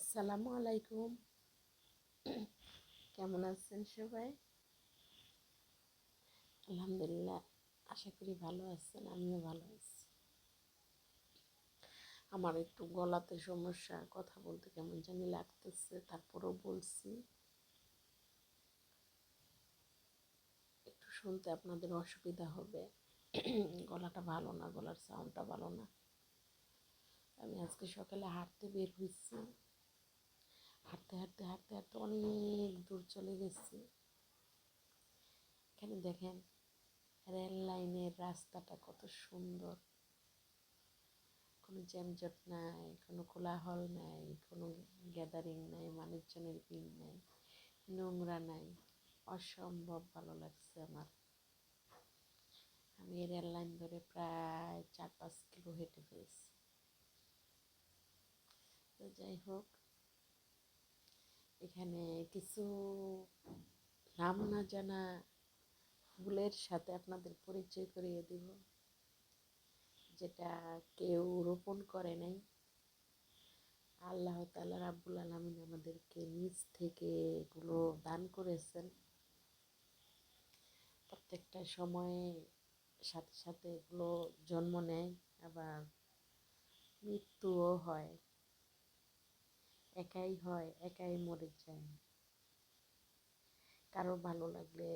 আসসালামু আলাইকুম। কেমন আছেন সবাই? আলহামদুলিল্লাহ, আশা করি ভালো আছেন। আমিও ভালো আছি। আমার একটু গলাতে সমস্যা, কথা বলতে কেমন জানি লাগতেছে, তারপরেও বলছি। একটু শুনতে আপনাদের অসুবিধা হবে। গলাটা ভালো না, গলার সাউন্ডটা ভালো না। আমি আজকে সকালে হাঁটতে বের হয়েছি। হাঁটতে হাঁটতে হাঁটতে হাঁটতে অনেক দূর চলে গেছি। এখানে দেখেন রেল লাইনের রাস্তাটা কত সুন্দর। কোনো জ্যামজট নাই, কোনো কোলাহল নাই, কোনো গ্যাদারিং নাই, মানুষজনের ভিড় নাই, নোংরা নাই। অসম্ভব ভালো লাগছে আমার। আমি রেল লাইন ধরে প্রায় 4-5 কিলো হেঁটে ফেলছি। তো যাই হোক, এখানে কিছু নাম না জানা ফুলের সাথে আপনাদের পরিচয় করিয়ে দিব, যেটা কেউ রোপণ করে নাই। আল্লাহ তাআলা রাব্বুল আলামিন আমাদেরকে নিজ থেকে এগুলো দান করেছেন। প্রত্যেকটা সময়ে সাথে সাথে এগুলো জন্ম নেয়, আবার মৃত্যুও হয়। একাই হয়, একাই মরে যায়। কারো ভালো লাগলে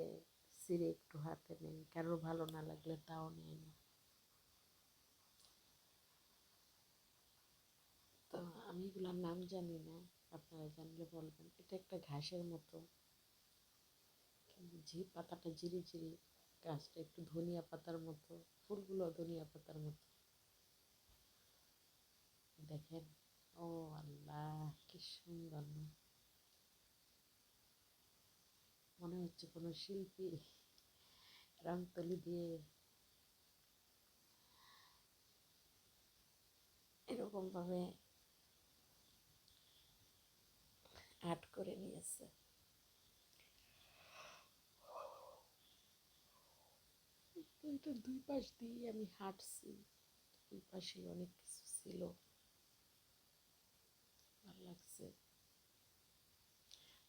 ছিঁড়ে একটু হাতে নেয়, কারো ভালো না লাগলে তাও নেয় না। তো আমি এগুলোর নাম জানি না, আপনারা জানলে বলবেন। এটা একটা ঘাসের মতো, পাতাটা ঝিরি ঝিরি, গাছটা একটু ধনিয়া পাতার মতো, ফুলগুলো ধনিয়া পাতার মতো। দেখেন, ও আল্লাহ, কি সুন্দর না! মনে হচ্ছে কোনো শিল্পী রং তুলি দিয়ে এরকম ভাবে আর্ট করে নিয়েছে। তো এটার দুই পাশ দিয়ে আমি হাঁটছি, দুই পাশে অনেক কিছু ছিল, ভালো লাগছে।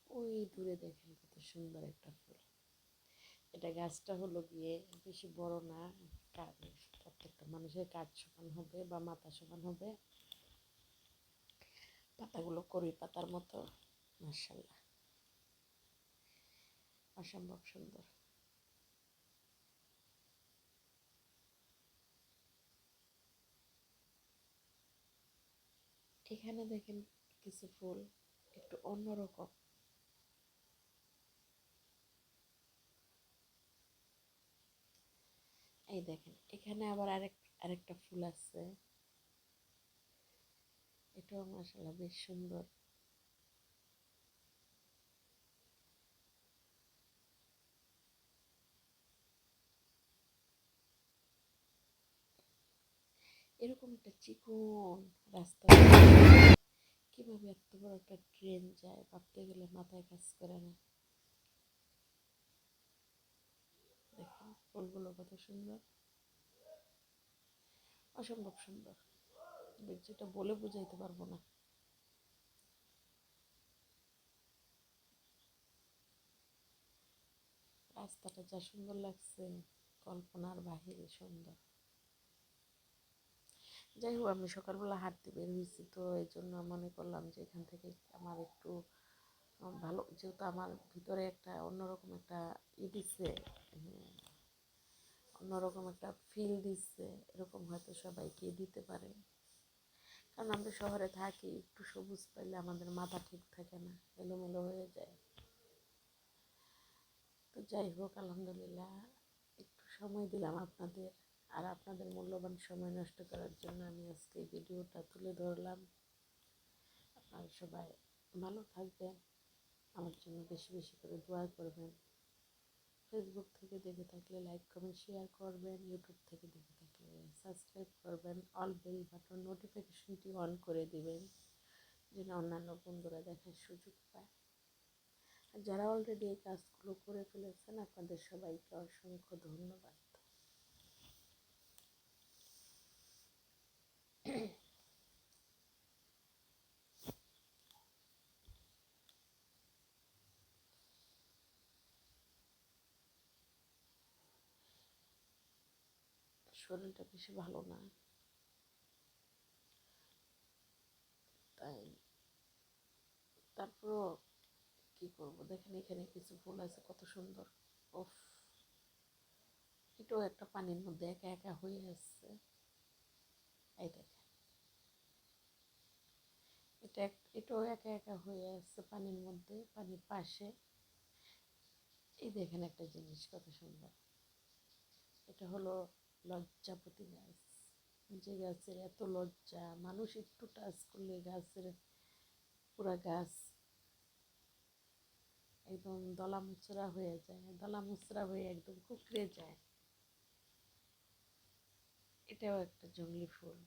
ওই দূরে দেখেন কত সুন্দর একটা ফুল। এটা গাছটা হলো গিয়ে বেশি বড় না, প্রত্যেকটা মানুষের কাঁধ সমান হবে বা মাথা সমান হবে। পাতাগুলো কড়ই পাতার মতো, মাশাআল্লাহ, অসম্ভব সুন্দর। এখানে দেখেন কিছু ফুল একটু অন্যরকম। এই দেখেন, এখানে আবার আরেকটা ফুল আছে, এটাও মাশাআল্লাহ বেশ সুন্দর। এরকম একটা চিকন রাস্তা, কিভাবে এত বড় একটা ট্রেন যায় ভাবতে গেলে মাথায় কাজ করে না। দেখেন ফুলগুলো কত সুন্দর, অসম্ভব সুন্দর, যেটা বলে বুঝাইতে পারবো না। রাস্তাটা যা সুন্দর লাগছে, কল্পনার বাহিরে সুন্দর। যাই হোক, আমি সকালবেলা হাঁটতে বের হয়েছি, তো এই জন্য মনে করলাম যে এখান থেকে আমার একটু ভালো, যেহেতু আমার ভিতরে একটা অন্যরকম একটা দিচ্ছে, অন্যরকম একটা ফিল দিচ্ছে, এরকম হয়তো সবাইকে দিতে পারে। কারণ আমরা শহরে থাকি, একটু সবুজ পাইলে আমাদের মাথা ঠিক থাকে না, এলোমেলো হয়ে যায়। তো যাই হোক, আলহামদুলিল্লাহ, একটু সময় দিলাম আপনাদের, আর আপনাদের মূল্যবান সময় নষ্ট করার জন্য আমি আজকে এই ভিডিওটা তুলে ধরলাম। আপনারা সবাই ভালো থাকবেন, আমার জন্য বেশি বেশি করে দোয়া করবেন। ফেসবুক থেকে দেখে থাকলে লাইক কমেন্ট শেয়ার করবেন, ইউটিউব থেকে দেখে থাকলে সাবস্ক্রাইব করবেন, অল বেল বাটন নোটিফিকেশনটি অন করে দিবেন, যেন অন্যান্য বন্ধুরা দেখার সুযোগ পায়। আর যারা অলরেডি এই কাজগুলো করে ফেলেছেন, আপনাদের সবাইকে অসংখ্য ধন্যবাদ। শরীরটা বেশি ভালো না, তাই তারপরও কি করব। দেখেন এখানে কিছু ফুল আছে কত সুন্দর। ওফ, এটাও একটা পানির মধ্যে একা একা হয়ে আসছে। এই দেখেন, এটাও একা একা হয়ে আসছে পানির মধ্যে, পানির পাশে। এই দেখেন একটা জিনিস কত সুন্দর। এটা হলো লজ্জাপতি গাছ। যে গাছের এত লজ্জা, মানুষ একটু টাচ করলে গাছের পুরা গাছ একদম দলা মুচড়া হয়ে যায়, দলা মুচড়া হয়ে একদম কুকড়ে যায়। এটাও একটা জংলি ফুল।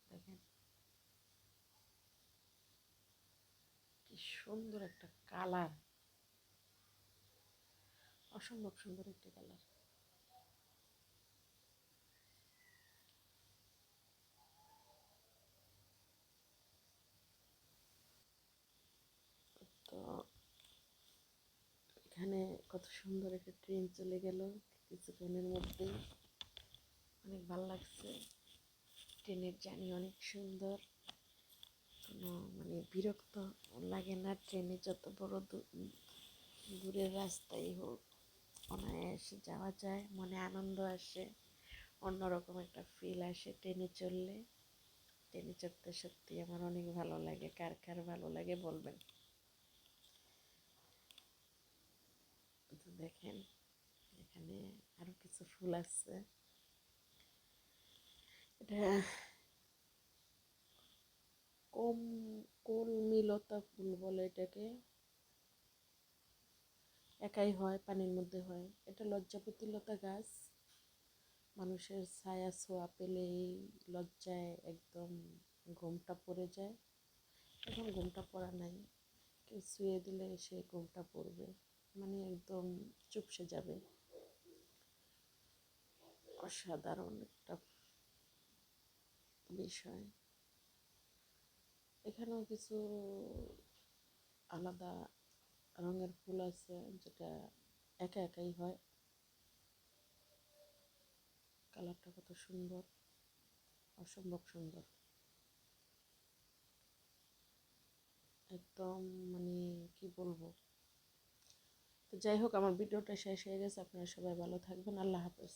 দেখেন কি সুন্দর একটা কালার, অসম্ভব সুন্দর একটা কালার। তো এখানে কত সুন্দর একটা ট্রেন চলে গেল কিছুক্ষণের মধ্যেই। অনেক ভালো লাগছে, ট্রেনের জার্নি অনেক সুন্দর। কোনো মানে বিরক্ত লাগে না ট্রেনে, যত বড় দূরের রাস্তাই হোক অনায়াসে যাওয়া যায়, মনে আনন্দ আসে, অন্যরকম একটা ফিল আসে ট্রেনে চললে। ট্রেনে চড়তে সত্যি আমার অনেক ভালো লাগে, কার কার ভালো লাগে বলবেন। তো দেখেন এখানে আরো কিছু ফুল আছে। এটা কম কলমিলতা ফুল বলে এটাকে, একাই হয়, পানির মধ্যে হয়। এটা লজ্জাপতি লতা গাছ। মানুষের ছায়া ছোঁয়া পেলেই লজ্জায় একদম ঘুমটা পড়ে যায়। এখন ঘুমটা পড়া নাই, কেউ শুয়ে দিলে সে ঘুমটা পড়বে, মানে একদম চুপসে যাবে। অসাধারণ একটা বিষয়। এখানেও কিছু আলাদা রঙের ফুল আছে, যেটা একা একাই হয়। কালারটা কত সুন্দর, অসম্ভব সুন্দর একদম, মানে কি বলবো। তো যাই হোক, আমার ভিডিওটা শেষ হয়ে গেছে। আপনারা সবাই ভালো থাকবেন। আল্লাহ হাফেজ।